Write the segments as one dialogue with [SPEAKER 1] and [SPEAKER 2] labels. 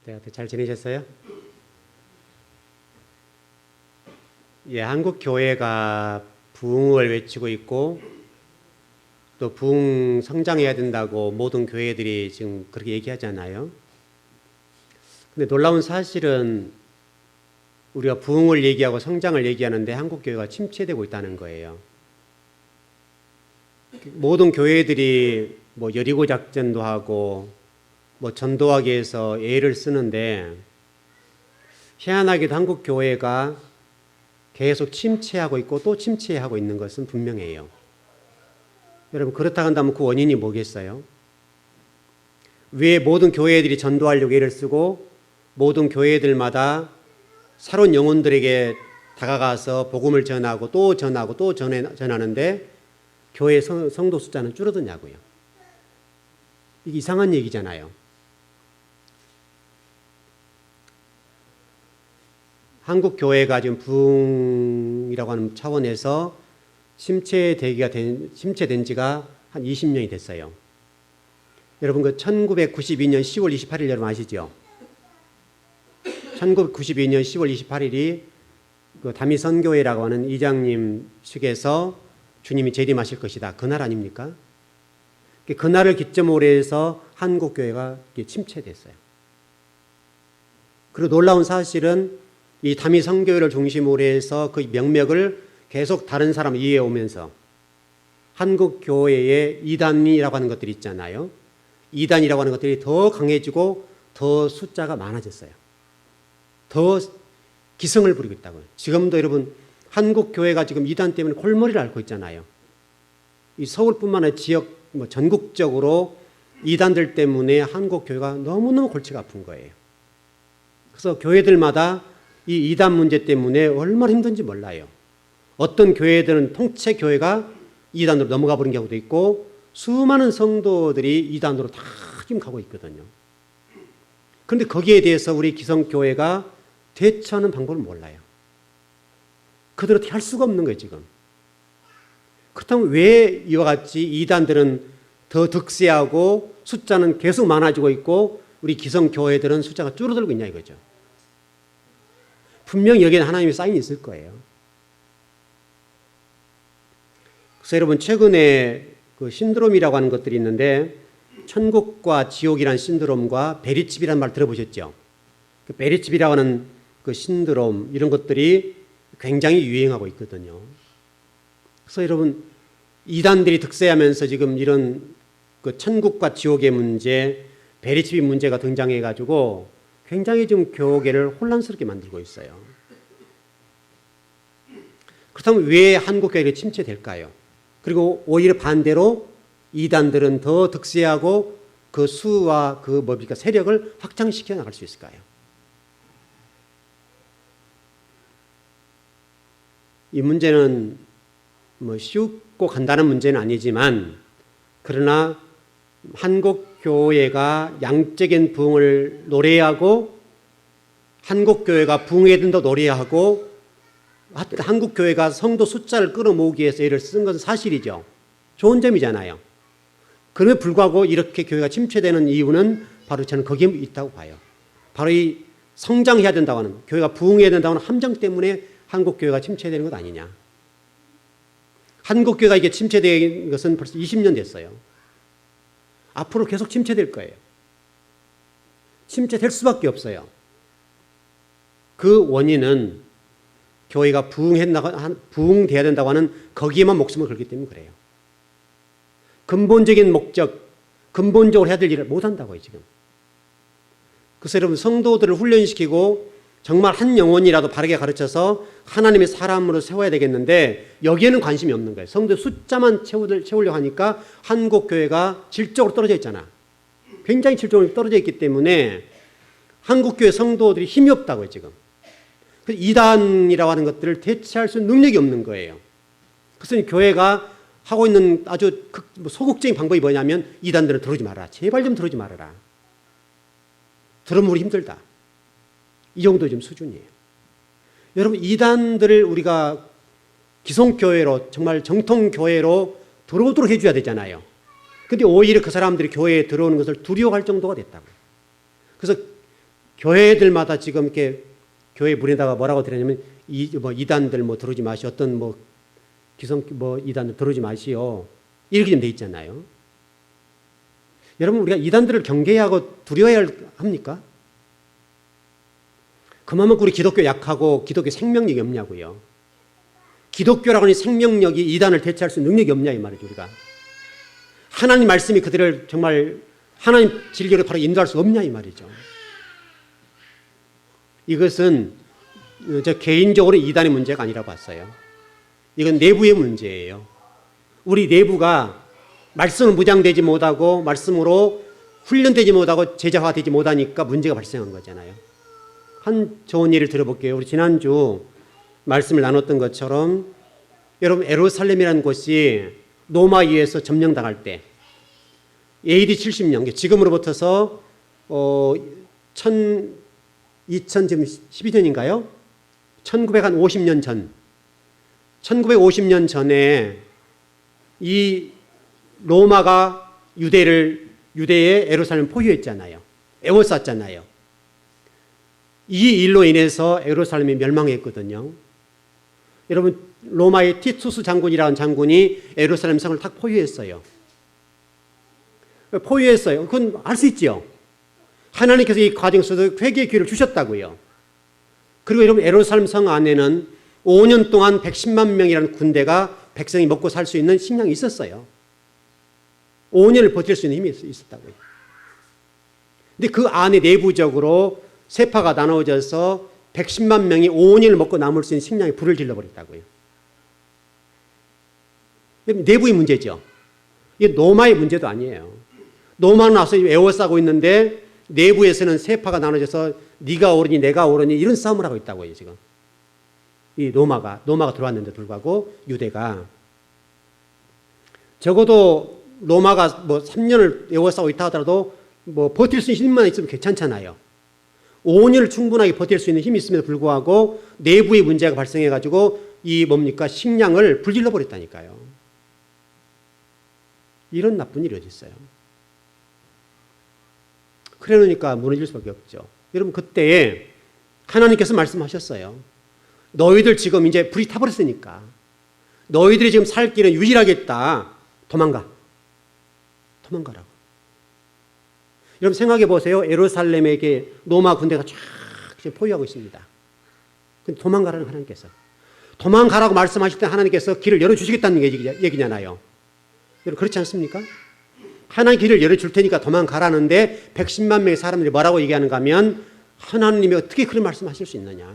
[SPEAKER 1] 네, 잘 지내셨어요? 예, 한국 교회가 부흥을 외치고 있고 또 부흥 성장해야 된다고 모든 교회들이 지금 그렇게 얘기하잖아요. 근데 놀라운 사실은 우리가 부흥을 얘기하고 성장을 얘기하는데 한국 교회가 침체되고 있다는 거예요. 모든 교회들이 뭐 여리고 작전도 하고 뭐 전도하기 위해서 애를 쓰는데 희한하게도 한국 교회가 계속 침체하고 있고 또 침체하고 있는 것은 분명해요. 여러분, 그렇다 한다면 그 원인이 뭐겠어요? 왜 모든 교회들이 전도하려고 애를 쓰고 모든 교회들마다 새로운 영혼들에게 다가가서 복음을 전하고 또 전하고 또 전하는데 교회 성도 숫자는 줄어드냐고요. 이게 이상한 얘기잖아요. 한국 교회가 지금 부흥이라고 하는 차원에서 침체된 지가 한 20년이 됐어요. 여러분, 그 1992년 10월 28일 여러분 아시죠? 1992년 10월 28일이 그 다미선교회라고 하는 이장님 측에서 주님이 재림하실 것이다. 그날 아닙니까? 그날을 기점으로 해서 한국 교회가 침체됐어요. 그리고 놀라운 사실은 이 다미선교회를 중심으로 해서 그 명맥을 계속 다른 사람 이해해 오면서 한국 교회의 이단이라고 하는 것들이 있잖아요. 이단이라고 하는 것들이 더 강해지고 더 숫자가 많아졌어요. 더 기승을 부리고 있다고요. 지금도 여러분 한국 교회가 지금 이단 때문에 골머리를 앓고 있잖아요. 이 서울뿐만 아니라 지역 전국적으로 이단들 때문에 한국 교회가 너무너무 골치가 아픈 거예요. 그래서 교회들마다 이 이단 문제 때문에 얼마나 힘든지 몰라요. 어떤 교회들은 통째 교회가 이단으로 넘어가 버린 경우도 있고 수많은 성도들이 이단으로 다 지금 가고 있거든요. 그런데 거기에 대해서 우리 기성교회가 대처하는 방법을 몰라요. 그들은 어떻게 할 수가 없는 거예요, 지금. 그렇다면 왜 이와 같이 이단들은 더 득세하고 숫자는 계속 많아지고 있고 우리 기성교회들은 숫자가 줄어들고 있냐 이거죠. 분명히 여기에는 하나님의 사인이 있을 거예요. 그래서 여러분 최근에 그 신드롬이라고 하는 것들이 있는데 천국과 지옥이라는 신드롬과 베리칩이라는 말 들어보셨죠? 그 베리칩이라고 하는 그 신드롬 이런 것들이 굉장히 유행하고 있거든요. 그래서 여러분 이단들이 득세하면서 지금 이런 그 천국과 지옥의 문제, 베리칩의 문제가 등장해가지고 굉장히 좀 교계를 혼란스럽게 만들고 있어요. 그렇다면 왜 한국 교회가 침체될까요? 그리고 오히려 반대로 이단들은 더 득세하고 그 수와 그 세력을 확장시켜 나갈 수 있을까요? 이 문제는 뭐 쉽고 간단한 문제는 아니지만 그러나 한국 교회가 양적인 부흥을 노래하고 한국 교회가 부흥해야 된다 노래하고 한국 교회가 성도 숫자를 끌어모으기 위해서 애를 쓴 것은 사실이죠. 좋은 점이잖아요. 그럼에도 불구하고 이렇게 교회가 침체되는 이유는 바로 저는 거기에 있다고 봐요. 바로 이 성장해야 된다고 하는 교회가 부흥해야 된다고 하는 함정 때문에 한국 교회가 침체되는 것 아니냐. 한국 교회가 이게 침체된 것은 벌써 20년 됐어요. 앞으로 계속 침체될 거예요. 침체될 수밖에 없어요. 그 원인은 교회가 부흥돼야 된다고 하는 거기에만 목숨을 걸기 때문에 그래요. 근본적인 목적, 근본적으로 해야 될 일을 못한다고요, 지금. 그래서 여러분 성도들을 훈련시키고 정말 한 영혼이라도 바르게 가르쳐서 하나님의 사람으로 세워야 되겠는데 여기에는 관심이 없는 거예요. 성도 숫자만 채우려고 하니까 한국 교회가 질적으로 떨어져 있잖아. 굉장히 질적으로 떨어져 있기 때문에 한국 교회 성도들이 힘이 없다고요, 지금. 그래서 이단이라고 하는 것들을 대체할 수 있는 능력이 없는 거예요. 그래서 교회가 하고 있는 아주 소극적인 방법이 뭐냐면 이단들은 들어오지 마라. 제발 좀 들어오지 말아라. 들으면 우리 힘들다. 이 정도 좀 수준이에요. 여러분 이단들을 우리가 기성교회로 정말 정통교회로 들어오도록 해줘야 되잖아요. 근데 오히려 그 사람들이 교회에 들어오는 것을 두려워할 정도가 됐다고요. 그래서 교회들마다 지금 이렇게 교회 문에다가 뭐라고 드리냐면 이단들 들어오지 마시오. 어떤 기성 이단들 들어오지 마시오. 이렇게 좀 돼 있잖아요. 여러분, 우리가 이단들을 경계하고 두려워해야 합니까? 그만큼 우리 기독교 약하고 기독교 생명력이 없냐고요. 기독교라고 하는 생명력이 이단을 대체할 수 있는 능력이 없냐 이 말이죠. 우리가 하나님 말씀이 그들을 정말 하나님 진리로 바로 인도할 수 없냐 이 말이죠. 이것은 저 개인적으로 이단의 문제가 아니라 봤어요. 이건 내부의 문제예요. 우리 내부가 말씀을 무장되지 못하고 말씀으로 훈련되지 못하고 제자화가 되지 못하니까 문제가 발생한 거잖아요. 한 좋은 예를 들어볼게요. 우리 지난주 말씀을 나눴던 것처럼 여러분 예루살렘이라는 곳이 로마에서 점령당할 때 AD 70년, 지금으로부터서 2012년인가요? 1950년 전, 1950년 전에 이 로마가 유대의 예루살렘을 포위했잖아요. 에워쌌잖아요. 이 일로 인해서 예루살렘이 멸망했거든요. 여러분, 로마의 티투스 장군이라는 장군이 예루살렘 성을 탁 포위했어요. 그건 알 수 있죠. 하나님께서 이 과정 속에서 회개의 기회를 주셨다고요. 그리고 여러분, 예루살렘 성 안에는 5년 동안 110만 명이라는 군대가 백성이 먹고 살 수 있는 식량이 있었어요. 5년을 버틸 수 있는 힘이 있었다고요. 근데 그 안에 내부적으로 세파가 나눠져서 110만 명이 5년을 먹고 남을 수 있는 식량에 불을 질러버렸다고요. 내부의 문제죠. 이게 로마의 문제도 아니에요. 로마는 와서 에워싸고 있는데 내부에서는 세파가 나눠져서 네가 옳으니 내가 옳으니 이런 싸움을 하고 있다고요. 지금 이 로마가 들어왔는데 불구하고 유대가 적어도 로마가 3년을 에워싸고 있다 하더라도 버틸 수 있는 힘만 있으면 괜찮잖아요. 5년을 충분하게 버틸 수 있는 힘이 있음에도 불구하고 내부의 문제가 발생해가지고 식량을 불질러 버렸다니까요. 이런 나쁜 일이 어디 있어요. 그래 놓으니까 무너질 수밖에 없죠. 여러분, 그때에 하나님께서 말씀하셨어요. 너희들 지금 이제 불이 타버렸으니까 너희들이 지금 살 길은 유일하겠다. 도망가라고. 여러분, 생각해 보세요. 예루살렘에게 로마 군대가 쫙 포위하고 있습니다. 근데 도망가라는 하나님께서. 도망가라고 말씀하실 때 하나님께서 길을 열어주시겠다는 얘기잖아요. 여러분, 그렇지 않습니까? 하나님 길을 열어줄 테니까 도망가라는데 110만 명의 사람들이 뭐라고 얘기하는가 하면 하나님이 어떻게 그런 말씀하실 수 있느냐.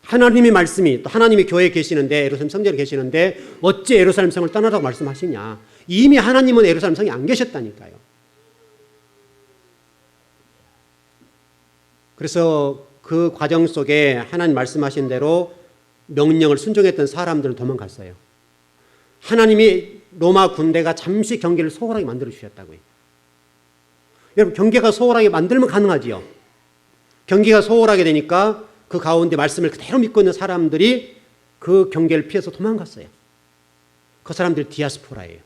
[SPEAKER 1] 하나님의 말씀이 또 하나님이 교회에 계시는데 예루살렘 성전에 계시는데 어째 예루살렘 성을 떠나라고 말씀하시냐. 이미 하나님은 예루살렘 성에 안 계셨다니까요. 그래서 그 과정 속에 하나님 말씀하신 대로 명령을 순종했던 사람들은 도망갔어요. 하나님이 로마 군대가 잠시 경계를 소홀하게 만들어 주셨다고요. 여러분, 경계가 소홀하게 만들면 가능하지요. 경계가 소홀하게 되니까 그 가운데 말씀을 그대로 믿고 있는 사람들이 그 경계를 피해서 도망갔어요. 그 사람들이 디아스포라예요.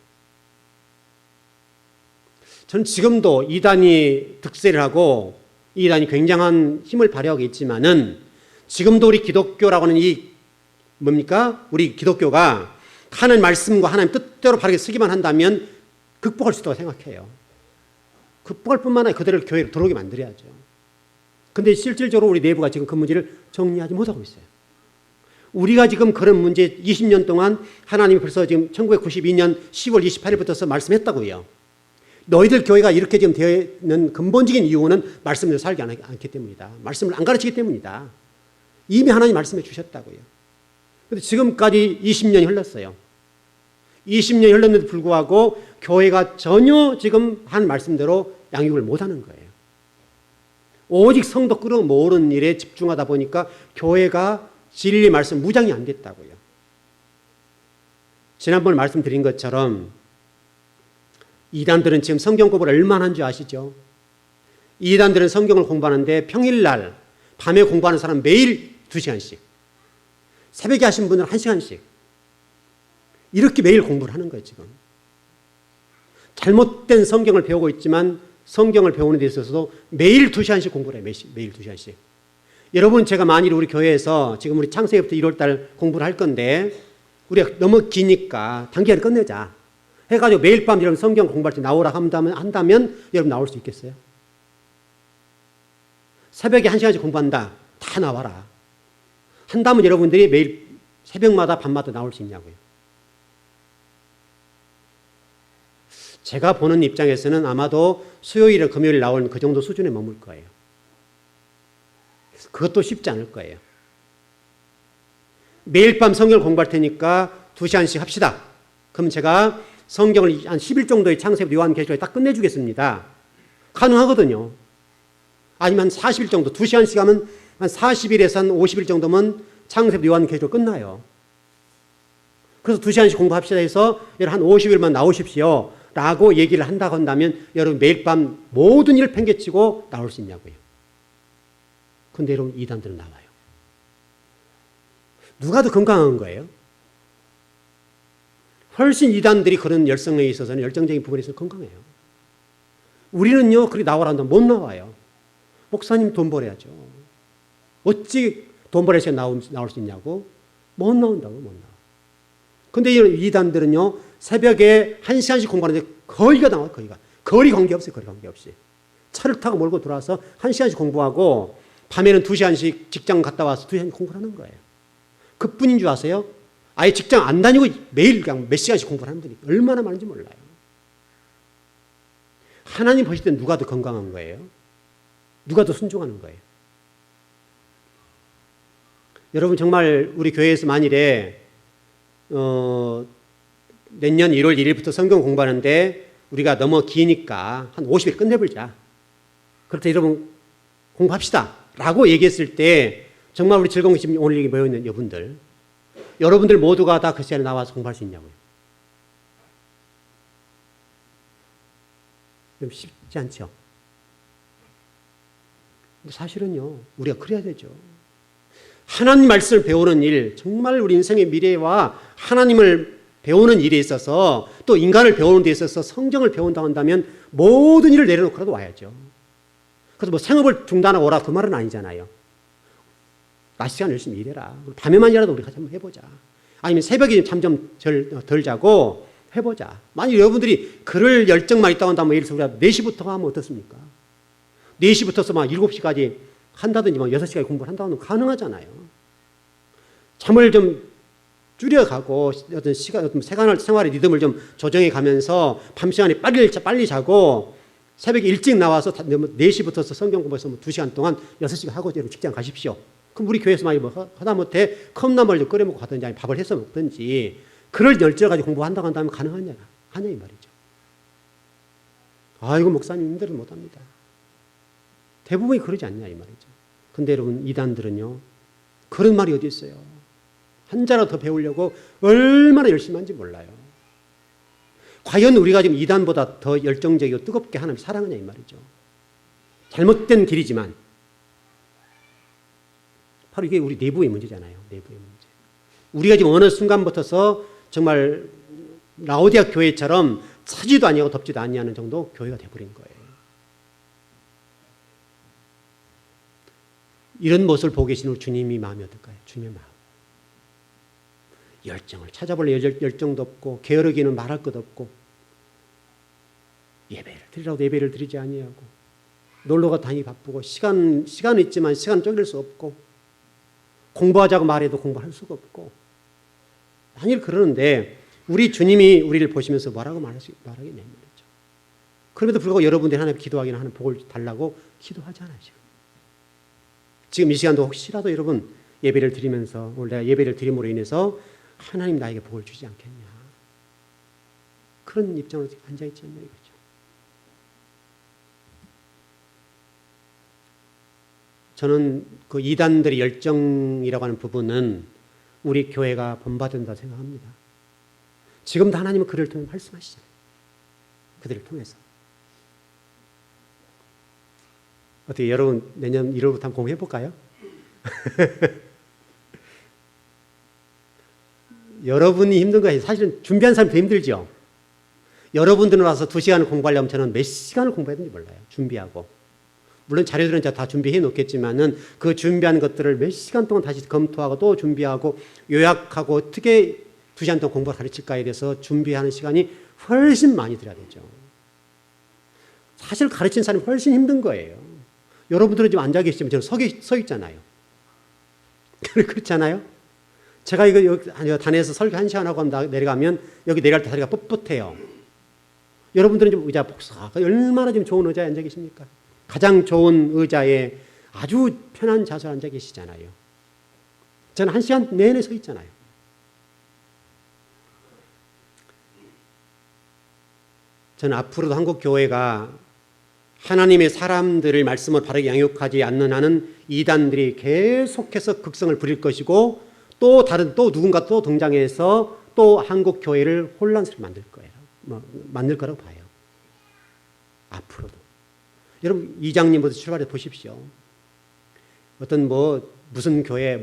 [SPEAKER 1] 저는 지금도 이단이 득세를 하고 이단이 굉장한 힘을 발휘하고 있지만은 지금도 우리 기독교라고 하는 우리 기독교가 하나님 말씀과 하나님 뜻대로 바르게 쓰기만 한다면 극복할 수 있다고 생각해요. 극복할 뿐만 아니라 그들을 교회로 들어오게 만들어야죠. 근데 실질적으로 우리 내부가 지금 그 문제를 정리하지 못하고 있어요. 우리가 지금 그런 문제 20년 동안 하나님이 벌써 지금 1992년 10월 28일부터 말씀했다고요. 너희들 교회가 이렇게 지금 되어 있는 근본적인 이유는 말씀을 살지 않기 때문이다. 말씀을 안 가르치기 때문이다. 이미 하나님 말씀해 주셨다고요. 그런데 지금까지 20년이 흘렀어요. 20년이 흘렀는데도 불구하고 교회가 전혀 지금 한 말씀대로 양육을 못하는 거예요. 오직 성도 끌어모으는 일에 집중하다 보니까 교회가 진리 말씀 무장이 안 됐다고요. 지난번에 말씀드린 것처럼 이단들은 지금 성경 공부를 얼마나 한 줄 아시죠? 이단들은 성경을 공부하는데 평일날 밤에 공부하는 사람 매일 2시간씩, 새벽에 하신 분들은 1시간씩 이렇게 매일 공부를 하는 거예요. 지금 잘못된 성경을 배우고 있지만 성경을 배우는 데 있어서도 매일 2시간씩 공부를 해요. 매일 2시간씩. 여러분, 제가 만일 우리 교회에서 지금 우리 창세기부터 1월달 공부를 할 건데 우리가 너무 기니까 단기간에 끝내자 해가지고 매일 밤 여러분 성경 공부할 때 나오라 한다면 여러분 나올 수 있겠어요? 새벽에 1시간씩 공부한다. 다 나와라. 한다면 여러분들이 매일 새벽마다 밤마다 나올 수 있냐고요. 제가 보는 입장에서는 아마도 수요일에 금요일 나올 그 정도 수준에 머물 거예요. 그것도 쉽지 않을 거예요. 매일 밤 성경을 공부할 테니까 2시간씩 합시다. 그럼 제가 성경을 한 10일 정도의 창세기 요한계시록에 딱 끝내주겠습니다. 가능하거든요. 아니면 40일 정도, 2시간씩 하면 한 40일에서 한 50일 정도면 창세기 요한계시록 끝나요. 그래서 2시간씩 공부합시다 해서 한 50일만 나오십시오 라고 얘기를 한다고 한다면 여러분 매일 밤 모든 일을 팽개치고 나올 수 있냐고요. 근데 여러분 이단들은 나와요. 누가 더 건강한 거예요? 훨씬 이단들이 그런 열성에 있어서는 열정적인 부분에 있어서 건강해요. 우리는요, 그렇게 나오라 한다면 못 나와요. 목사님 돈 벌어야죠. 어찌 돈 벌어야 나올 수 있냐고? 못 나온다고, 못 나와. 근데 이단들은요, 새벽에 1시간씩 공부하는데 거의가 나와요, 거의가. 거리 관계없어요, 거리 관계없이. 차를 타고 몰고 들어와서 1시간씩 공부하고 밤에는 2시간씩 직장 갔다 와서 2시간 공부를 하는 거예요. 그뿐인 줄 아세요? 아예 직장 안 다니고 매일 그냥 몇 시간씩 공부를 하는 분이 얼마나 많은지 몰라요. 하나님 보실 때 누가 더 건강한 거예요? 누가 더 순종하는 거예요? 여러분 정말 우리 교회에서 만일에 내년 1월 1일부터 성경 공부하는데 우리가 너무 기니까 한 50일 끝내보자. 그렇다 여러분 공부합시다 라고 얘기했을 때 정말 우리 즐거운 지금 오늘 여기 모여있는 여러분들 모두가 다 그 시간에 나와서 공부할 수 있냐고요. 좀 쉽지 않죠. 근데 사실은요, 우리가 그래야 되죠. 하나님 말씀을 배우는 일, 정말 우리 인생의 미래와 하나님을 배우는 일에 있어서 또 인간을 배우는 데 있어서 성경을 배운다고 한다면 모든 일을 내려놓고라도 와야죠. 그래서 뭐 생업을 중단하고 오라 그 말은 아니잖아요. 낮 시간 열심히 일해라. 밤에만이라도 우리 같이 한번 해보자. 아니면 새벽에 잠 좀 덜 자고 해보자. 만약 여러분들이 그럴 열정만 있다고 한다면 예를 들어서 우리가 4시부터 하면 어떻습니까? 4시부터서 막 7시까지 한다든지 막 6시까지 공부를 한다고 하면 가능하잖아요. 잠을 좀 줄여가고 어떤 생활의 리듬을 좀 조정해 가면서 밤 시간에 빨리 자고 새벽에 일찍 나와서 4시부터 성경 공부해서 2시간 동안 6시간 하고 직장 가십시오. 그럼 우리 교회에서 많이 뭐 하다못해 컵라면을 좀 끓여 먹고 하든지 아니면 밥을 해서 먹든지 그럴 열정을 가지고 공부한다고 한다면 가능하냐 이 말이죠. 아이고 목사님 힘들어서 못합니다. 대부분이 그러지 않냐 이 말이죠. 근데 여러분 이단들은요 그런 말이 어디 있어요. 한 자라도 더 배우려고 얼마나 열심히 하는지 몰라요. 과연 우리가 지금 이단보다 더 열정적이고 뜨겁게 하나님 사랑하냐 이 말이죠. 잘못된 길이지만 바로 이게 우리 내부의 문제잖아요. 내부의 문제. 우리가 지금 어느 순간부터서 정말 라오디아 교회처럼 차지도 아니하고 덥지도 아니하는 정도 교회가 돼버린 거예요. 이런 모습을 보고 계신 우리 주님이 마음이 어떨까요? 주님의 마음. 열정을 찾아볼 열정도 없고 게으르기는 말할 것 없고 예배를 드리라고 예배를 드리지 아니하고 놀러가 다니기 바쁘고 시간은 있지만 시간 쪼갤 수 없고 공부하자고 말해도 공부할 수가 없고 만일 그러는데 우리 주님이 우리를 보시면서 뭐라고 말하겠냐는 말이죠. 그럼에도 불구하고 여러분들이 하나님 기도하기는 하는 복을 달라고 기도하잖아요. 지금 이 시간도 혹시라도 여러분 예배를 드리면서 오늘 내가 예배를 드림으로 인해서 하나님 나에게 복을 주지 않겠냐 그런 입장으로 앉아있지 않냐 이거죠. 저는 그 이단들의 열정이라고 하는 부분은 우리 교회가 본받는다 생각합니다. 지금도 하나님은 그를 통해 말씀하시잖아요. 그들을 통해서. 어떻게 여러분 내년 1월부터 한번 공부해 볼까요? 여러분이 힘든 거 사실은 준비한 사람도 힘들죠. 여러분들은 와서 2시간을 공부하려면 저는 몇 시간을 공부해야 되는지 몰라요. 준비하고. 물론 자료들은 제가 다 준비해 놓겠지만은 그 준비한 것들을 몇 시간 동안 다시 검토하고 또 준비하고 요약하고 어떻게 2시간 동안 공부를 가르칠까에 대해서 준비하는 시간이 훨씬 많이 들어야 되죠. 사실 가르치는 사람이 훨씬 힘든 거예요. 여러분들은 지금 앉아 계시지만 저는 서 있잖아요. 그렇잖아요? 제가 이거 여기 단에서 설교 1시간 하고 내려가면 여기 내려갈 때 다리가 뻣뻣해요. 여러분들은 좀 의자 복사, 얼마나 좀 좋은 의자에 앉아 계십니까? 가장 좋은 의자에 아주 편한 자세로 앉아 계시잖아요. 저는 1시간 내내 서 있잖아요. 저는 앞으로도 한국 교회가 하나님의 사람들을 말씀을 바르게 양육하지 않는 한은 이단들이 계속해서 극성을 부릴 것이고 또 누군가 또 등장해서 또 한국 교회를 혼란스럽게 만들 거예요. 만들 거라고 봐요. 앞으로도. 여러분 이장님부터 출발해 보십시오. 어떤 무슨 교회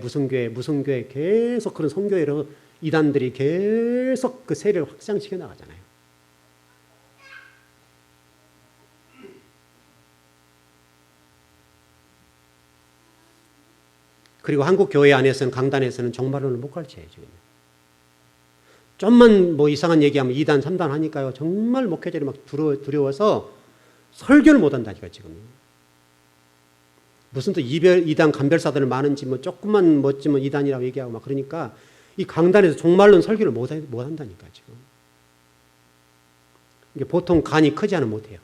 [SPEAKER 1] 계속 그런 선교회로 이단들이 계속 그 세력을 확장시켜 나가잖아요. 그리고 한국 교회 안에서는 강단에서는 정말로는 못 가르쳐요. 지금. 좀만 이상한 얘기하면 2단 3단 하니까요. 정말 목회자들이 막 두려워서 설교를 못 한다니까 지금. 무슨 또 2단 간별사들 많은지 조금만 멋지면 2단이라고 얘기하고 막 그러니까 이 강단에서 정말로는 설교를 못 한다니까 지금. 이게 보통 간이 크지 않으면 못 해요.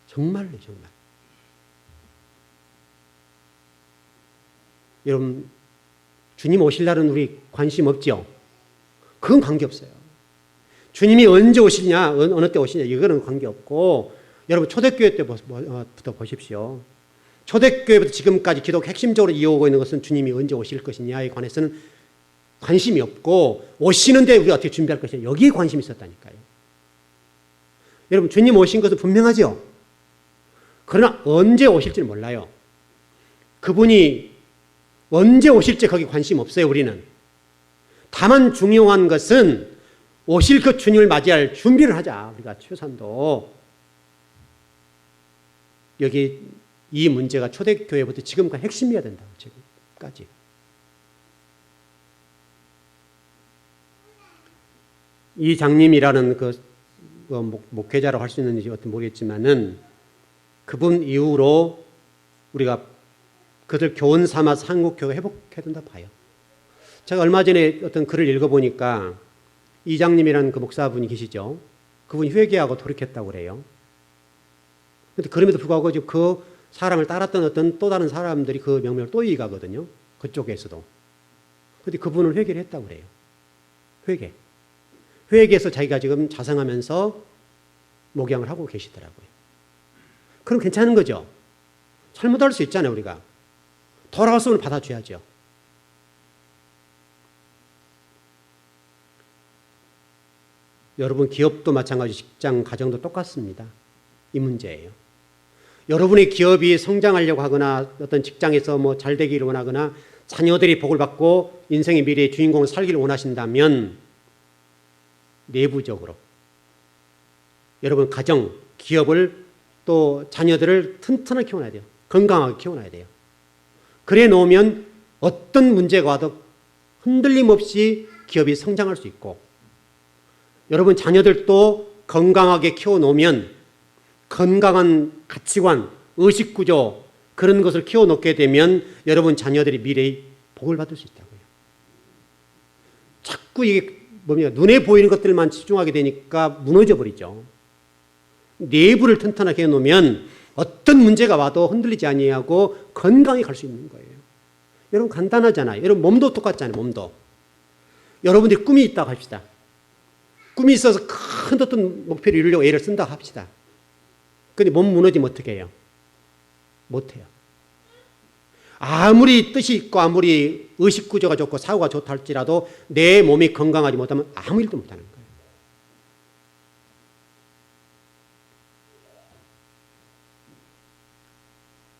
[SPEAKER 1] 정말로 정말. 여러분 주님 오실 날은 우리 관심 없죠? 그건 관계없어요. 주님이 언제 오시냐 어느 때 오시냐 이거는 관계없고 여러분 초대교회 때부터 보십시오. 초대교회부터 지금까지 기독교 핵심적으로 이어오고 있는 것은 주님이 언제 오실 것이냐에 관해서는 관심이 없고 오시는데 우리가 어떻게 준비할 것이냐 여기에 관심이 있었다니까요. 여러분 주님 오신 것은 분명하죠? 그러나 언제 오실지는 몰라요. 그분이 언제 오실지 거기 관심 없어요. 우리는. 다만 중요한 것은 오실 그 주님을 맞이할 준비를 하자. 우리가 최소한도. 여기 이 문제가 초대교회부터 지금까지 핵심이어야 된다고. 지금까지. 이 장님이라는 목회자라고 할 수 있는지 어떻게 모르겠지만은 그분 이후로 우리가 그들 교훈 삼아서 한국교회 회복해야 된다 봐요. 제가 얼마 전에 어떤 글을 읽어보니까 이장님이라는 그 목사분이 계시죠. 그분이 회개하고 돌이켰다고 그래요. 그런데 그럼에도 불구하고 그 사람을 따랐던 어떤 또 다른 사람들이 그 명명을 또 이어가거든요. 그쪽에서도. 그런데 그분을 회개를 했다고 그래요. 회개해서 자기가 지금 자성하면서 목양을 하고 계시더라고요. 그럼 괜찮은 거죠. 잘못할 수 있잖아요. 우리가. 돌아왔으면 받아줘야죠. 여러분 기업도 마찬가지 직장, 가정도 똑같습니다. 이 문제예요. 여러분의 기업이 성장하려고 하거나 어떤 직장에서 잘 되기를 원하거나 자녀들이 복을 받고 인생의 미래의 주인공을 살기를 원하신다면 내부적으로 여러분 가정, 기업을 또 자녀들을 튼튼하게 키워놔야 돼요. 건강하게 키워놔야 돼요. 그래 놓으면 어떤 문제가 와도 흔들림 없이 기업이 성장할 수 있고 여러분 자녀들도 건강하게 키워놓으면 건강한 가치관, 의식구조 그런 것을 키워놓게 되면 여러분 자녀들이 미래의 복을 받을 수 있다고요. 자꾸 이게 눈에 보이는 것들만 집중하게 되니까 무너져 버리죠. 내부를 튼튼하게 해놓으면 어떤 문제가 와도 흔들리지 아니하고 건강히 갈 수 있는 거예요. 여러분 간단하잖아요. 여러분 몸도 똑같잖아요. 몸도. 여러분들이 꿈이 있다고 합시다. 꿈이 있어서 큰 어떤 목표를 이루려고 애를 쓴다 합시다. 근데 몸 무너지면 어떻게 해요? 못해요. 아무리 뜻이 있고 아무리 의식구조가 좋고 사고가 좋다 할지라도 내 몸이 건강하지 못하면 아무 일도 못하는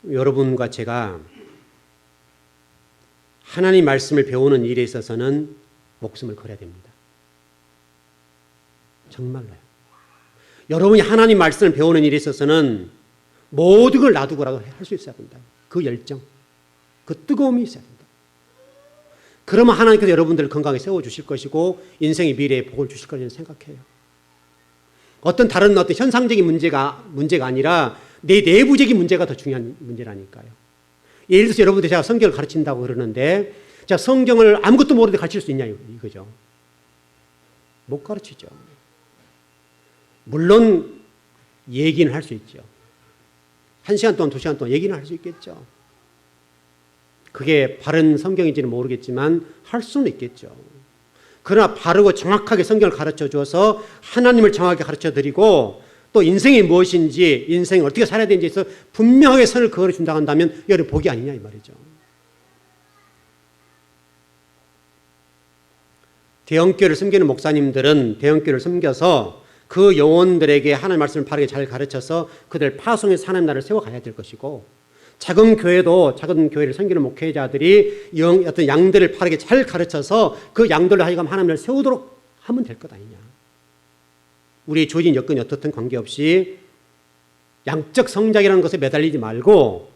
[SPEAKER 1] 거예요. 여러분과 제가 하나님 말씀을 배우는 일에 있어서는 목숨을 걸어야 됩니다. 정말로요. 여러분이 하나님 말씀을 배우는 일에 있어서는 모든 걸 놔두고라도 할 수 있어야 된다. 그 열정, 그 뜨거움이 있어야 된다. 그러면 하나님께서 여러분들을 건강하게 세워주실 것이고 인생의 미래에 복을 주실 거라고 생각해요. 어떤 다른 어떤 현상적인 문제가 아니라 내 내부적인 문제가 더 중요한 문제라니까요. 예를 들어서 여러분들 제가 성경을 가르친다고 그러는데 제가 성경을 아무것도 모르는데 가르칠 수 있냐 이거죠. 못 가르치죠. 물론 얘기는 할 수 있죠. 1시간 동안 2시간 동안 얘기는 할 수 있겠죠. 그게 바른 성경인지는 모르겠지만 할 수는 있겠죠. 그러나 바르고 정확하게 성경을 가르쳐 줘서 하나님을 정확하게 가르쳐 드리고 또 인생이 무엇인지 인생을 어떻게 살아야 되는지에서 분명하게 선을 그어준다고 한다면 이거는 복이 아니냐 이 말이죠. 대형교회를 섬기는 목사님들은 대형교회를 섬겨서 그 영혼들에게 하나님의 말씀을 바르게 잘 가르쳐서 그들 파송해서 하나님 나라를 세워가야 될 것이고 작은 교회도 작은 교회를 섬기는 목회자들이 어떤 양들을 바르게 잘 가르쳐서 그 양들로 하여금 하나님을 세우도록 하면 될 것 아니냐. 우리의 주어진 여건이 어떻든 관계없이 양적 성장이라는 것에 매달리지 말고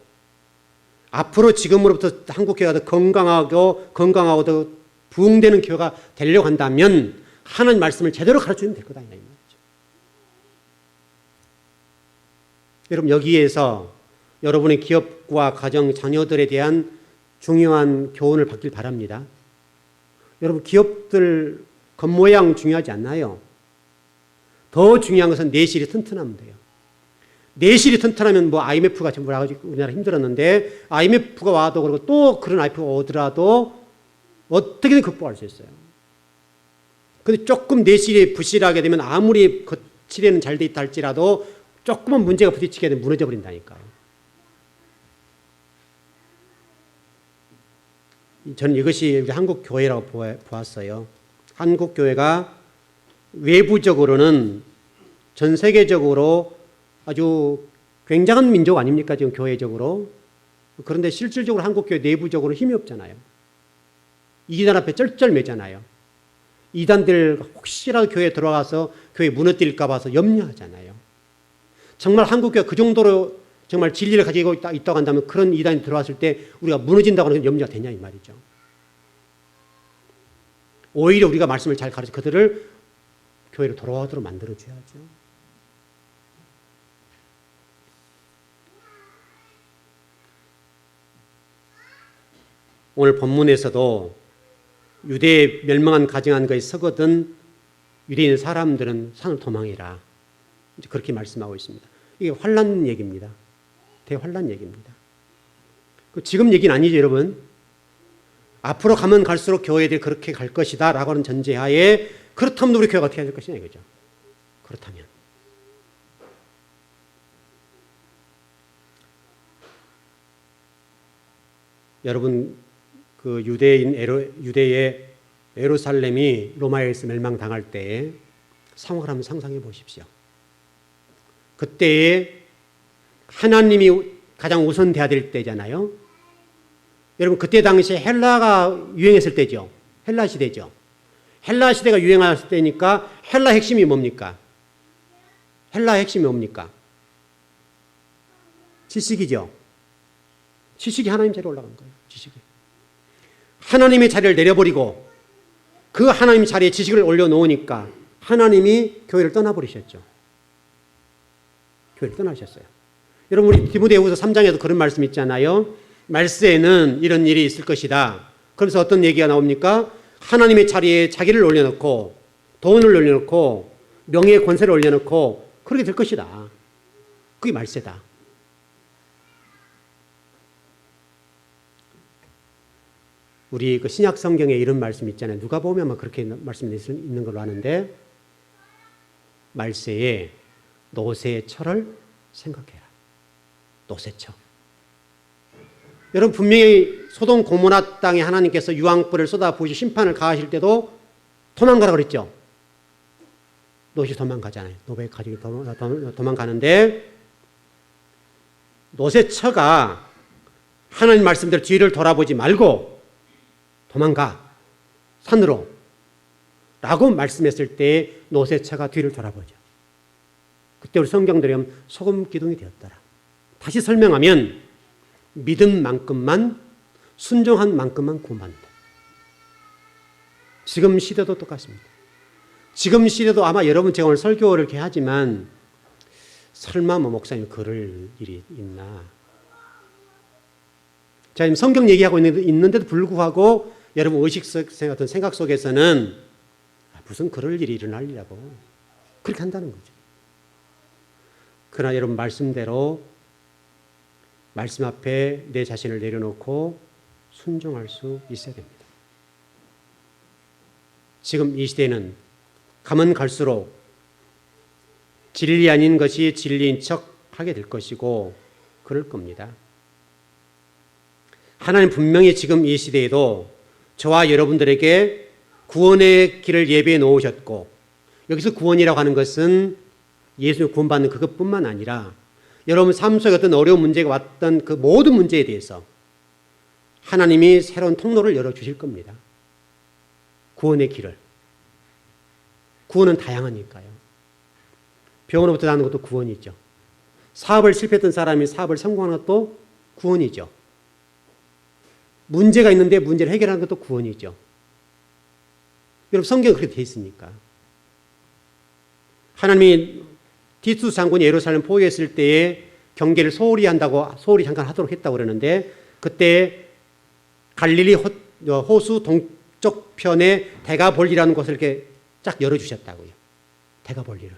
[SPEAKER 1] 앞으로 지금으로부터 한국교회가 더 건강하고 더 부흥되는 교회가 되려고 한다면 하나님 말씀을 제대로 가르치면 될 것 아니냐. 여러분 여기에서 여러분의 기업과 가정, 자녀들에 대한 중요한 교훈을 받길 바랍니다. 여러분 기업들 겉모양 중요하지 않나요? 더 중요한 것은 내실이 튼튼하면 돼요. 내실이 튼튼하면 뭐 IMF가 전부 와가지고 우리나라 힘들었는데 IMF가 와도 그러고 또 그런 IMF가 오더라도 어떻게든 극복할 수 있어요. 근데 조금 내실이 부실하게 되면 아무리 거칠에는 잘 돼 있다 할지라도 조금만 문제가 부딪히게 되면 무너져 버린다니까요. 저는 이것이 우리 한국 교회라고 보았어요. 한국 교회가 외부적으로는 전 세계적으로 아주 굉장한 민족 아닙니까? 지금 교회적으로. 그런데 실질적으로 한국 교회 내부적으로 힘이 없잖아요. 이단 앞에 쩔쩔매잖아요. 이단들 혹시라도 교회에 들어가서 교회 무너뜨릴까 봐서 염려하잖아요. 정말 한국교회가 그 정도로 정말 진리를 가지고 있다고 한다면 그런 이단이 들어왔을 때 우리가 무너진다고 하는 염려가 되냐 이 말이죠. 오히려 우리가 말씀을 잘 가르쳐 그들을 교회로 돌아오도록 만들어줘야죠. 오늘 본문에서도 유대의 멸망한 가정한 것에 서거든 유대인 사람들은 산을 도망해라. 그렇게 말씀하고 있습니다. 이게 환난 얘기입니다. 대환난 얘기입니다. 지금 얘기는 아니죠, 여러분. 앞으로 가면 갈수록 교회들이 그렇게 갈 것이다 라고 하는 전제하에 그렇다면 우리 교회가 어떻게 해야 될 것이냐 이거죠. 그렇다면 여러분 그 유대의 예루살렘이 로마에서 멸망당할 때에 상황을 한번 상상해 보십시오. 그때에 하나님이 가장 우선돼야 될 때잖아요. 여러분 그때 당시에 헬라가 유행했을 때죠. 헬라 시대죠. 헬라 시대가 유행했을 때니까 헬라 핵심이 뭡니까? 헬라 핵심이 뭡니까? 지식이죠. 지식이 하나님 자리에 올라간 거예요. 지식이. 하나님의 자리를 내려버리고 그 하나님 자리에 지식을 올려놓으니까 하나님이 교회를 떠나버리셨죠. 교회를 떠나셨어요. 여러분 우리 디모데후서 3장에도 그런 말씀 있잖아요. 말세에는 이런 일이 있을 것이다. 그래서 어떤 얘기가 나옵니까? 하나님의 자리에 자기를 올려놓고 돈을 올려놓고 명예의 권세를 올려놓고 그렇게 될 것이다. 그게 말세다. 우리 그 신약 성경에 이런 말씀 있잖아요. 누가 보면 그렇게 말씀이 있는 걸로 아는데 말세에 노새의 철을 생각해라. 노새처. 여러분 분명히 소돔 고모라 땅에 하나님께서 유황불을 쏟아부으시 심판을 가하실 때도 도망가라 그랬죠. 롯이 도망가잖아요. 노베 가지고 도망가는데 노새처가 하나님 말씀대로 뒤를 돌아보지 말고 도망가 산으로 라고 말씀했을 때 노새처가 뒤를 돌아보죠. 그때 우리 성경대로 하면 소금 기둥이 되었더라. 다시 설명하면 믿음만큼만, 순종한 만큼만 구원받는다. 지금 시대도 똑같습니다. 지금 시대도 아마 여러분 제가 오늘 설교를 이렇게 하지만 설마 뭐 목사님 그럴 일이 있나. 자, 지금 성경 얘기하고 있는데도 불구하고 여러분 의식 속, 어떤 생각 속에서는 무슨 그럴 일이 일어날 일이라고 그렇게 한다는 거죠. 그러나 여러분 말씀대로 말씀 앞에 내 자신을 내려놓고 순종할 수 있어야 됩니다. 지금 이 시대는 가면 갈수록 진리 아닌 것이 진리인 척 하게 될 것이고 그럴 겁니다. 하나님 분명히 지금 이 시대에도 저와 여러분들에게 구원의 길을 예비해 놓으셨고, 여기서 구원이라고 하는 것은 예수님 구원받는 그것뿐만 아니라 여러분 삶 속에 어떤 어려운 문제가 왔던 그 모든 문제에 대해서 하나님이 새로운 통로를 열어주실 겁니다. 구원의 길을. 구원은 다양하니까요. 병으로부터 나는 것도 구원이죠. 사업을 실패했던 사람이 사업을 성공하는 것도 구원이죠. 문제가 있는데 문제를 해결하는 것도 구원이죠. 여러분 성경은 그렇게 되어 있으니까. 하나님이 디투스 장군이 예루살렘 포위했을 때에 경계를 소홀히 한다고, 소홀히 잠깐 하도록 했다고 그러는데, 그때 갈릴리 호수 동쪽 편에 대가볼리라는 곳을 이렇게 쫙 열어주셨다고요. 대가볼리를.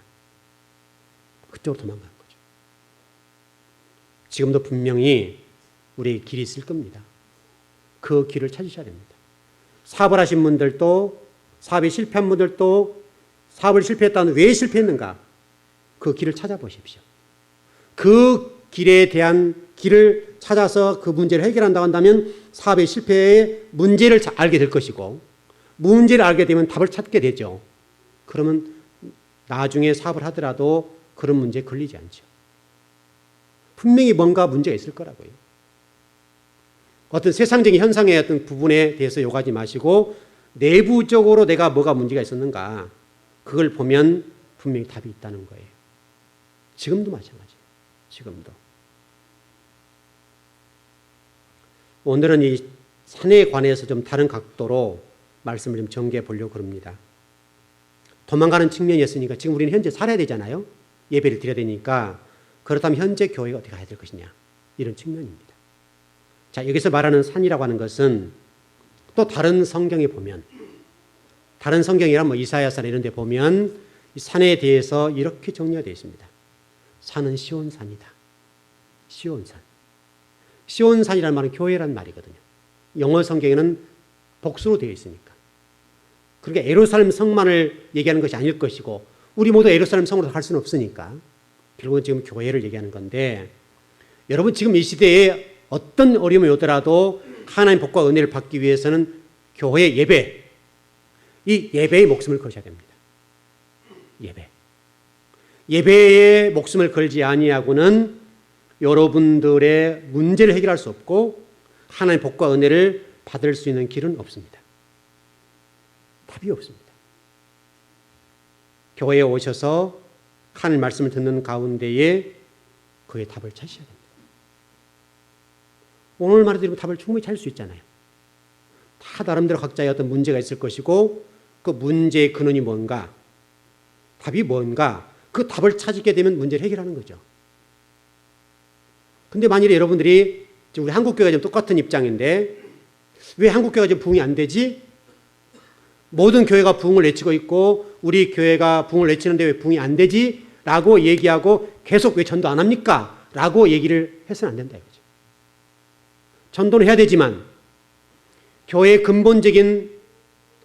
[SPEAKER 1] 그쪽으로 도망간 거죠. 지금도 분명히 우리의 길이 있을 겁니다. 그 길을 찾으셔야 됩니다. 사업을 하신 분들도, 사업에 실패한 분들도 사업을 실패했다는 왜 실패했는가? 그 길을 찾아보십시오. 그 길에 대한 길을 찾아서 그 문제를 해결한다고 한다면 사업의 실패의 문제를 알게 될 것이고, 문제를 알게 되면 답을 찾게 되죠. 그러면 나중에 사업을 하더라도 그런 문제에 걸리지 않죠. 분명히 뭔가 문제가 있을 거라고요. 어떤 세상적인 현상의 어떤 부분에 대해서 요구하지 마시고 내부적으로 내가 뭐가 문제가 있었는가, 그걸 보면 분명히 답이 있다는 거예요. 지금도 마찬가지예요. 지금도. 오늘은 이 산에 관해서 좀 다른 각도로 말씀을 좀 전개해 보려고 합니다. 도망가는 측면이었으니까 지금 우리는 현재 살아야 되잖아요. 예배를 드려야 되니까. 그렇다면 현재 교회가 어떻게 해야 될 것이냐, 이런 측면입니다. 자, 여기서 말하는 산이라고 하는 것은 또 다른 성경에 보면, 다른 성경이란 뭐 이사야서나 이런 데 보면 이 산에 대해서 이렇게 정리가 되어 있습니다. 산은 시온산이다. 시온산. 시온산이라는 말은 교회란 말이거든요. 영어 성경에는 복수로 되어 있으니까. 그러니까 예루살렘 성만을 얘기하는 것이 아닐 것이고, 우리 모두 예루살렘 성으로 갈 수는 없으니까 결국은 지금 교회를 얘기하는 건데, 여러분 지금 이 시대에 어떤 어려움이 오더라도 하나님 복과 은혜를 받기 위해서는 교회 예배, 이 예배에 목숨을 거셔야 됩니다. 예배. 예배에 목숨을 걸지 아니하고는 여러분들의 문제를 해결할 수 없고 하나님 복과 은혜를 받을 수 있는 길은 없습니다. 답이 없습니다. 교회에 오셔서 하나님 말씀을 듣는 가운데에 그의 답을 찾으셔야 됩니다. 오늘 말해드리면 답을 충분히 찾을 수 있잖아요. 다 나름대로 각자의 어떤 문제가 있을 것이고, 그 문제의 근원이 뭔가, 답이 뭔가, 그 답을 찾게 되면 문제를 해결하는 거죠. 근데 만일에 여러분들이 우리 한국교회가 좀 똑같은 입장인데 왜 한국교회가 좀 부흥이 안 되지? 모든 교회가 부흥을 외치고 있고 우리 교회가 부흥을 외치는데 왜 부흥이 안 되지? 라고 얘기하고 계속 왜 전도 안 합니까? 라고 얘기를 해서는 안 된다 이거죠. 전도는 해야 되지만 교회의 근본적인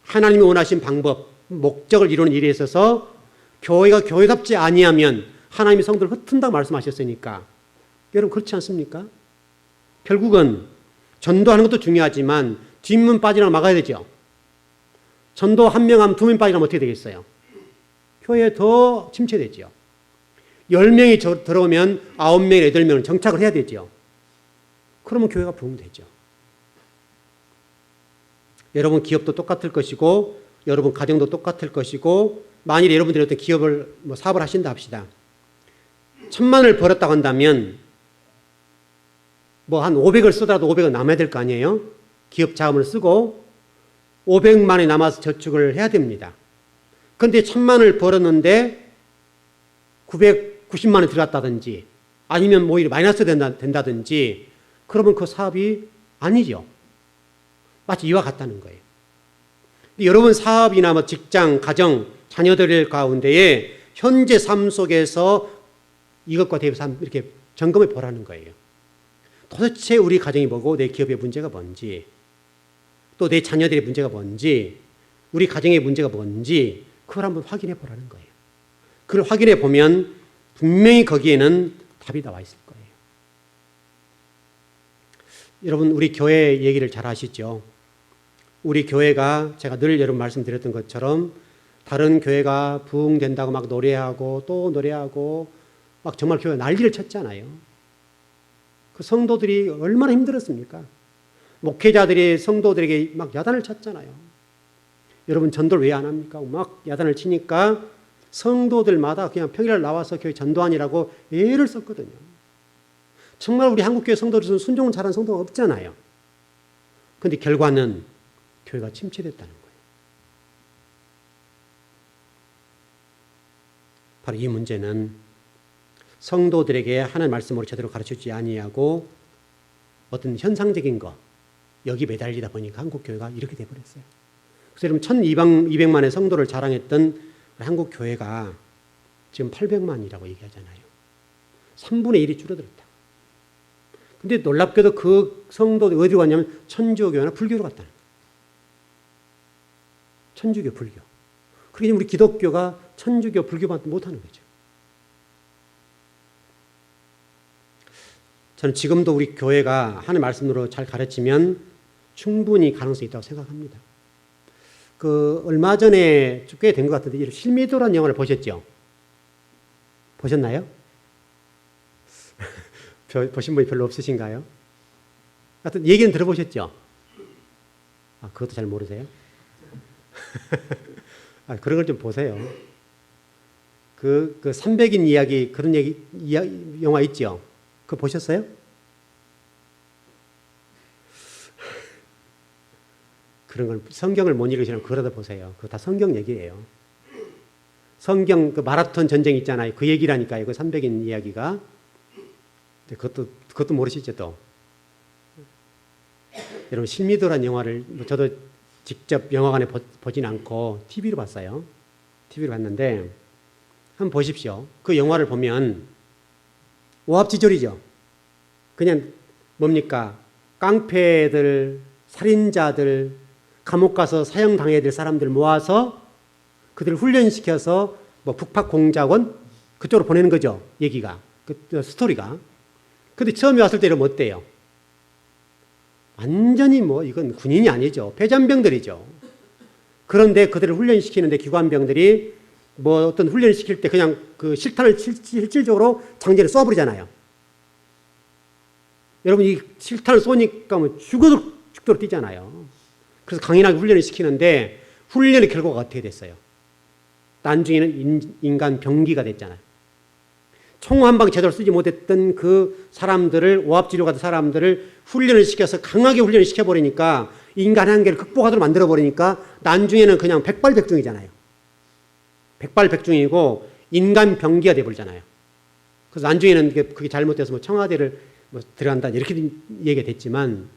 [SPEAKER 1] 하나님이 원하신 방법, 목적을 이루는 일에 있어서 교회가 교회답지 아니하면 하나님이 성도를 흩은다고 말씀하셨으니까, 여러분 그렇지 않습니까? 결국은 전도하는 것도 중요하지만 뒷문 빠지라고 막아야 되죠. 전도 한 명 하면 두 명 빠지라면 어떻게 되겠어요? 교회에 더 침체되죠. 10명이 들어오면 9명, 8명은 정착을 해야 되죠. 그러면 교회가 부흥되죠. 여러분 기업도 똑같을 것이고 여러분 가정도 똑같을 것이고, 만일 여러분들이 어떤 기업을 사업을 하신다 합시다. 1,000만을 벌었다고 한다면 뭐 한 500을 쓰더라도 500은 남아야 될 거 아니에요? 기업 자금을 쓰고 500만이 남아서 저축을 해야 됩니다. 그런데 1,000만을 벌었는데 990만이 들어갔다든지 아니면 뭐 오히려 마이너스 된다든지 그러면 그 사업이 아니죠. 마치 이와 같다는 거예요. 여러분 사업이나 뭐 직장, 가정, 자녀들 가운데에 현재 삶 속에서 이것과 대비해서 이렇게 점검해 보라는 거예요. 도대체 우리 가정이 뭐고 내 기업의 문제가 뭔지 또 내 자녀들의 문제가 뭔지 우리 가정의 문제가 뭔지 그걸 한번 확인해 보라는 거예요. 그걸 확인해 보면 분명히 거기에는 답이 나와 있을 거예요. 여러분 우리 교회 얘기를 잘 아시죠? 우리 교회가 제가 늘 여러분 말씀드렸던 것처럼 다른 교회가 부흥된다고 막 노래하고 또 노래하고 막 정말 교회 난리를 쳤잖아요. 그 성도들이 얼마나 힘들었습니까? 목회자들이 성도들에게 막 야단을 쳤잖아요. 여러분 전도를 왜 안 합니까? 막 야단을 치니까 성도들마다 그냥 평일날 나와서 교회 전도하니라고 애를 썼거든요. 정말 우리 한국교회 성도들은 순종을 잘하는 성도가 없잖아요. 그런데 결과는 교회가 침체됐다는 거예요. 바로 이 문제는 성도들에게 하나님의 말씀으로 제대로 가르쳐주지 아니하고 어떤 현상적인 거 여기 매달리다 보니까 한국교회가 이렇게 돼버렸어요. 그래서 여러분 1,200만의 성도를 자랑했던 한국 교회가 지금 800만이라고 얘기하잖아요. 3분의 1이 줄어들었다. 근데 놀랍게도 그 성도들이 어디로 갔냐면 천주교나 불교로 갔다는 거예요. 천주교, 불교. 그러니 우리 기독교가 천주교, 불교만 못하는 거죠. 저는 지금도 우리 교회가 하나님의 말씀으로 잘 가르치면 충분히 가능성이 있다고 생각합니다. 얼마 전에 꽤 된 것 같은데 실미도라는 영화를 보셨죠? 보셨나요? 보신 분이 별로 없으신가요? 하여튼 얘기는 들어보셨죠? 아, 그것도 잘 모르세요? 아, 그런 걸 좀 보세요. 300인 이야기 그런 영화 있죠? 그거 보셨어요? 그런 걸 성경을 못 읽으시면 그러다 보세요. 그거 다 성경 얘기예요. 성경 마라톤 전쟁 있잖아요. 그 얘기라니까요. 그 300인 이야기가. 그것도 모르시죠 또. 여러분 실미도란 영화를 저도 직접 영화관에 보진 않고 TV로 봤어요. TV로 봤는데 한번 보십시오. 그 영화를 보면 오합지졸이죠. 그냥 뭡니까? 깡패들, 살인자들, 감옥 가서 사형당해야 될 사람들 모아서 그들을 훈련시켜서 뭐 북팍공작원 그쪽으로 보내는 거죠. 얘기가. 스토리가. 근데 처음에 왔을 때 이러면 어때요? 완전히 이건 군인이 아니죠. 폐잔병들이죠. 그런데 그들을 훈련시키는데 기관병들이 어떤 훈련을 시킬 때 그냥 그 실탄을 실질적으로 장전에 쏴버리잖아요. 여러분 이 실탄을 쏘니까 죽도록 뛰잖아요. 그래서 강인하게 훈련을 시키는데 훈련의 결과가 어떻게 됐어요? 나중에는 인간 병기가 됐잖아요. 총 한 방 제대로 쓰지 못했던 그 사람들을 오합지졸 같은 사람들을 훈련을 시켜서 강하게 훈련을 시켜버리니까 인간 한계를 극복하도록 만들어버리니까 나중에는 그냥 백발백중이잖아요. 백발백중이고 인간 병기가 돼버리잖아요. 그래서 나중에는 그게 잘못돼서 청와대를 들어간다 이렇게 얘기가 됐지만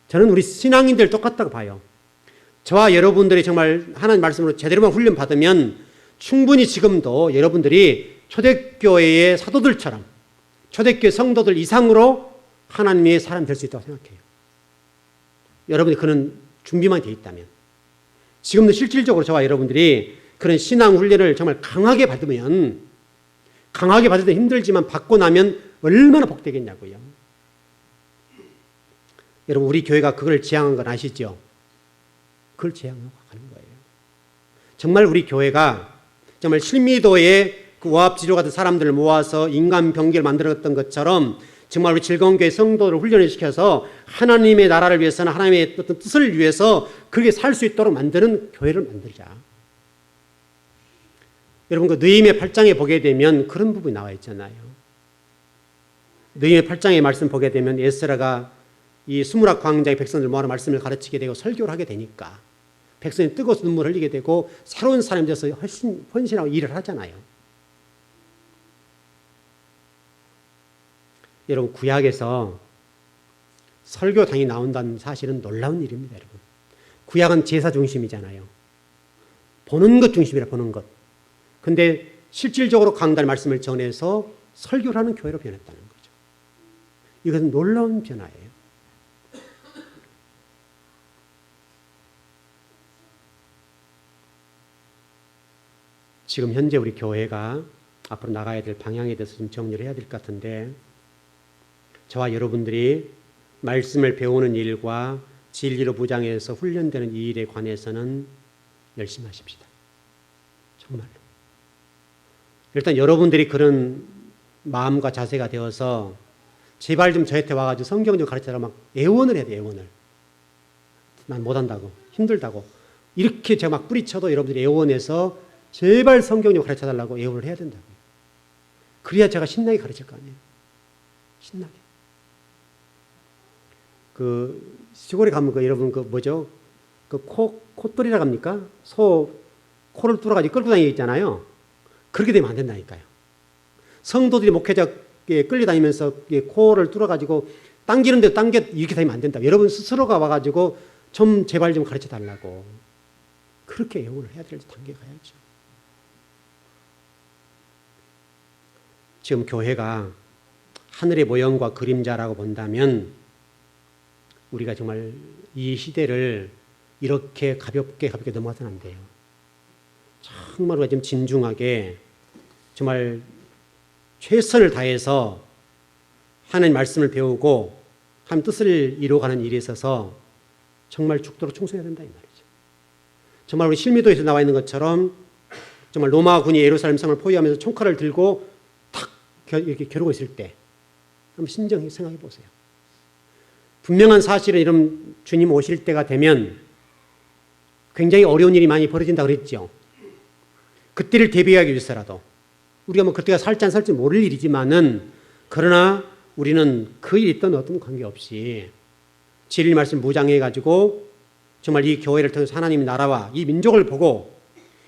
[SPEAKER 1] 저는 우리 신앙인들 똑같다고 봐요. 저와 여러분들이 정말 하나님 말씀으로 제대로만 훈련 받으면 충분히 지금도 여러분들이 초대교회의 사도들처럼 초대교회 성도들 이상으로 하나님의 사람 될 수 있다고 생각해요. 여러분이 그런 준비만 돼 있다면 지금도 실질적으로 저와 여러분들이 그런 신앙 훈련을 정말 강하게 받으면 강하게 받을 때 힘들지만 받고 나면 얼마나 복되겠냐고요. 여러분 우리 교회가 그걸 지향한 건 아시죠? 그걸 지향하고 가는 거예요. 정말 우리 교회가 정말 실미도의 그 오합지졸 같은 사람들을 모아서 인간 병기를 만들었던 것처럼 정말 우리 즐거운 교회 성도를 훈련을 시켜서 하나님의 나라를 위해서는 하나님의 어떤 뜻을 위해서 그렇게 살 수 있도록 만드는 교회를 만들자. 여러분 그 느헤미야 8장에 보게 되면 그런 부분이 나와 있잖아요. 느헤미야 8장의 말씀 보게 되면 에스라가 이 수무락 광장의 백성들 모아서 말씀을 가르치게 되고 설교를 하게 되니까 백성이 뜨거워서 눈물을 흘리게 되고 새로운 사람이 돼서 헌신하고 일을 하잖아요. 여러분, 구약에서 설교당이 나온다는 사실은 놀라운 일입니다. 여러분, 구약은 제사 중심이잖아요. 보는 것 중심이라, 보는 것. 근데 실질적으로 강단 말씀을 전해서 설교를 하는 교회로 변했다는 거죠. 이것은 놀라운 변화예요. 지금 현재 우리 교회가 앞으로 나가야 될 방향에 대해서 좀 정리를 해야 될 것 같은데, 저와 여러분들이 말씀을 배우는 일과 진리로 무장해서 훈련되는 이 일에 관해서는 열심히 하십시다. 정말로. 일단 여러분들이 그런 마음과 자세가 되어서 제발 좀 저한테 와가지고 성경 좀 가르쳐라 막 애원을 해야 돼요. 애원을. 난 못한다고, 힘들다고 이렇게 제가 막 뿌리쳐도 여러분들이 애원해서 제발 성경 좀 가르쳐달라고 애원을 해야 된다고요. 그래야 제가 신나게 가르칠 거 아니에요. 신나게. 그 시골에 가면 그 여러분 그 뭐죠? 그 콧돌이라고 합니까? 소 코를 뚫어가지고 끌고 다니게 있잖아요. 그렇게 되면 안 된다니까요. 성도들이 목회자에 끌려다니면서 코를 뚫어가지고 당기는데 당겨 이렇게 다니면 안 된다. 여러분 스스로가 와가지고 좀 제발 좀 가르쳐 달라고 그렇게 애원을 해야 될 단계 가야죠. 지금 교회가 하늘의 모형과 그림자라고 본다면 우리가 정말 이 시대를 이렇게 가볍게 넘어가서는 안 돼요. 정말 우리가 좀 진중하게 정말 최선을 다해서 하나님 말씀을 배우고 하나님 뜻을 이루어가는 일에 있어서 정말 죽도록 충성해야 된다 이 말이죠. 정말 우리 실미도에서 나와 있는 것처럼 정말 로마군이 예루살렘 성을 포위하면서 총칼을 들고 탁 이렇게 겨루고 있을 때 한번 신정히 생각해 보세요. 분명한 사실은 이런 주님 오실 때가 되면 굉장히 어려운 일이 많이 벌어진다고 그랬죠. 그때를 대비하기 위해서라도 우리가 뭐 그때가 살지 안 살지 모를 일이지만은 그러나 우리는 그 일이 있던 어떤 관계없이 진리 말씀 무장해 가지고 정말 이 교회를 통해서 하나님의 나라와 이 민족을 보고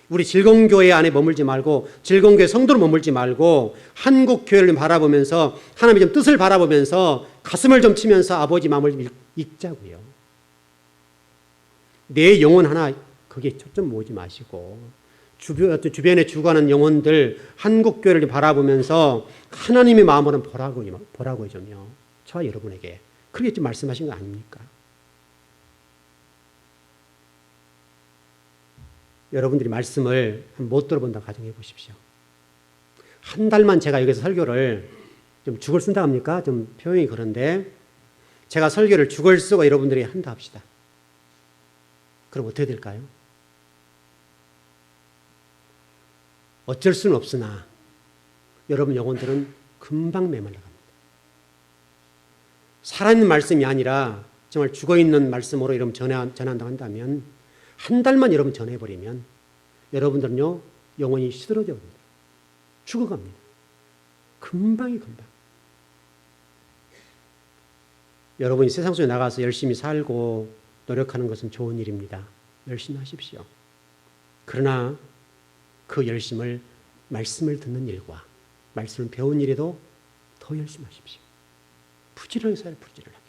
[SPEAKER 1] 우리 즐거운교회 안에 머물지 말고 즐거운교회 성도로 머물지 말고 한국 교회를 바라보면서 하나님의 좀 뜻을 바라보면서 가슴을 좀 치면서 아버지 마음을 읽자고요. 내 영혼 하나 거기에 초점 모으지 마시고 주변에 죽어가는 영혼들 한국 교회를 바라보면서 하나님의 마음으로 보라고요 좀요. 저와 여러분에게 그렇게 좀 말씀하신 거 아닙니까? 여러분들이 말씀을 못 들어본다 가정해 보십시오. 한 달만 제가 여기서 설교를 좀 죽을 쓴다 합니까? 좀 표현이 그런데 제가 설교를 죽을 쓰고 여러분들이 한다 합시다. 그럼 어떻게 될까요? 어쩔 수는 없으나 여러분 영혼들은 금방 메말라 갑니다. 살아있는 말씀이 아니라 정말 죽어있는 말씀으로 여러분 전한다고 한다면 한 달만 여러분 전해버리면 여러분들은요 영혼이 시들어져 버립니다. 죽어갑니다. 금방. 여러분이 세상 속에 나가서 열심히 살고 노력하는 것은 좋은 일입니다. 열심히 하십시오. 그러나 그 열심을 말씀을 듣는 일과 말씀을 배운 일에도 더 열심히 하십시오. 부지런히 살아요. 부지런하게.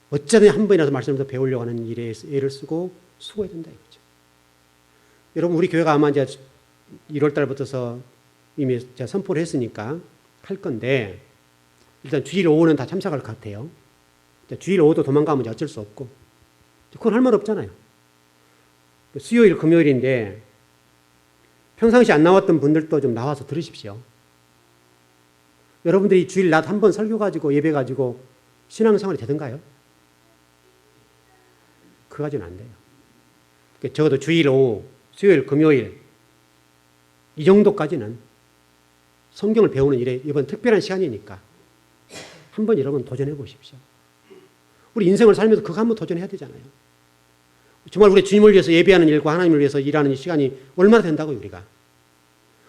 [SPEAKER 1] 어쩌든 한 번이라도 말씀을 더 배우려고 하는 일에 애를 쓰고 수고해야 된다 이거죠. 여러분 우리 교회가 아마 이제 1월 달부터서 이미 제가 선포를 했으니까 할 건데 일단 주일 오후는 다 참석할 것 같아요. 주일 오후도 도망가면 어쩔 수 없고 그건 할 말 없잖아요. 수요일 금요일인데 평상시 안 나왔던 분들도 좀 나와서 들으십시오. 여러분들이 주일 낮 한 번 설교 가지고 예배 가지고 신앙생활이 되던가요? 그거 가지고는 안 돼요. 적어도 주일 오후, 수요일, 금요일 이 정도까지는 성경을 배우는 일에 이번 특별한 시간이니까 한번 여러분 도전해 보십시오. 우리 인생을 살면서 그거 한번 도전해야 되잖아요. 정말 우리 주님을 위해서 예배하는 일과 하나님을 위해서 일하는 시간이 얼마나 된다고요, 우리가.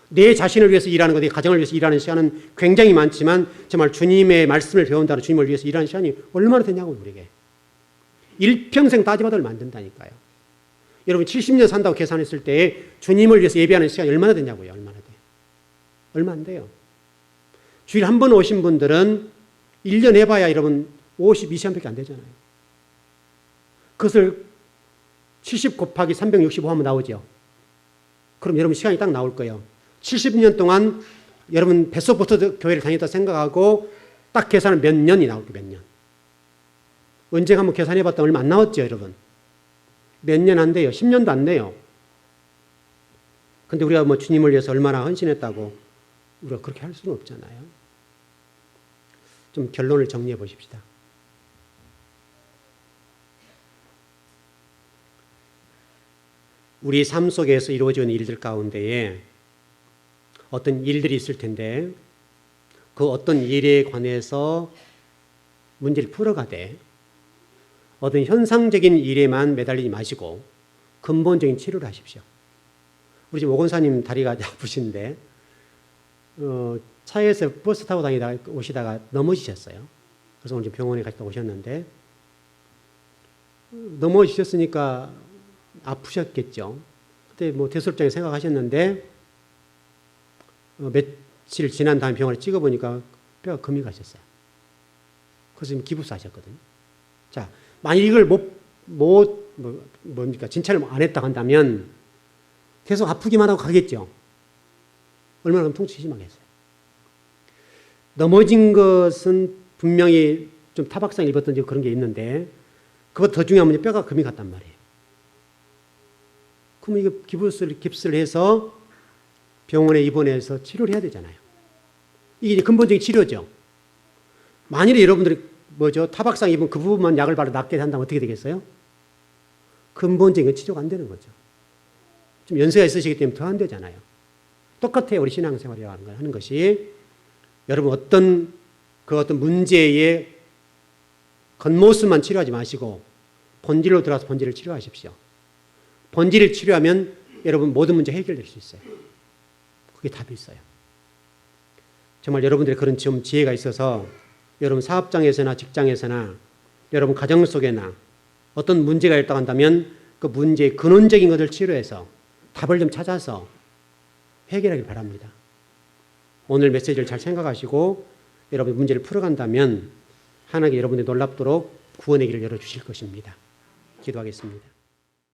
[SPEAKER 1] 내 자신을 위해서 일하는 것, 내 가정을 위해서 일하는 시간은 굉장히 많지만 정말 주님의 말씀을 배운다는 주님을 위해서 일하는 시간이 얼마나 되냐고요, 우리에게. 일평생 따지바들 만든다니까요. 여러분 70년 산다고 계산했을 때 주님을 위해서 예배하는 시간이 얼마나 되냐고요. 얼마나 돼요. 얼마 안 돼요. 주일 한 번 오신 분들은 1년 해봐야 여러분 52시간밖에 안 되잖아요. 그것을 70 곱하기 365 하면 나오죠. 그럼 여러분 시간이 딱 나올 거예요. 70년 동안 여러분 뱃속부터 교회를 다녔다 생각하고 딱 계산은 몇 년이 나올 거예요. 몇 년. 언제 한번 계산해봤다 얼마 안 나왔죠, 여러분. 몇 년 안 돼요. 10년도 안 돼요. 근데 우리가 뭐 주님을 위해서 얼마나 헌신했다고 우리가 그렇게 할 수는 없잖아요. 좀 결론을 정리해 보십시다. 우리 삶 속에서 이루어지는 일들 가운데에 어떤 일들이 있을 텐데 그 어떤 일에 관해서 문제를 풀어가되 어떤 현상적인 일에만 매달리지 마시고 근본적인 치료를 하십시오. 우리 지금 오건사님 다리가 아프신데 차에서 버스 타고 오시다가 넘어지셨어요. 그래서 오늘 병원에 갔다 오셨는데 넘어지셨으니까 아프셨겠죠. 그때 뭐 대수롭장에 생각하셨는데 며칠 지난 다음에 병원에 찍어보니까 뼈가 금이 가셨어요. 그래서 지금 기부스 하셨거든요. 자, 만약 이걸 뭡니까? 진찰을 안 했다 한다면 계속 아프기만 하고 가겠죠. 얼마나 통증이 심하겠어요. 넘어진 것은 분명히 좀 타박상 입었던지 그런 게 있는데 그것 더 중요한 건 뼈가 금이 갔단 말이에요. 그럼 이거 깁스를 해서 병원에 입원해서 치료를 해야 되잖아요. 이게 근본적인 치료죠. 만일에 여러분들이 타박상 입은 그 부분만 약을 바로 낫게 한다면 어떻게 되겠어요? 근본적인 치료가 안 되는 거죠. 좀 연세가 있으시기 때문에 더 안 되잖아요. 똑같아요. 우리 신앙생활이라는 걸 하는 것이 여러분 어떤 문제의 겉모습만 치료하지 마시고 본질로 들어가서 본질을 치료하십시오. 본질을 치료하면 여러분 모든 문제 해결될 수 있어요. 그게 답이 있어요. 정말 여러분들의 그런 좀 지혜가 있어서 여러분 사업장에서나 직장에서나 여러분 가정 속에나 어떤 문제가 있다고 한다면 그 문제의 근원적인 것을 치료해서 답을 좀 찾아서 해결하길 바랍니다. 오늘 메시지를 잘 생각하시고 여러분 문제를 풀어간다면 하나님께 여러분이 놀랍도록 구원의 길을 열어주실 것입니다. 기도하겠습니다.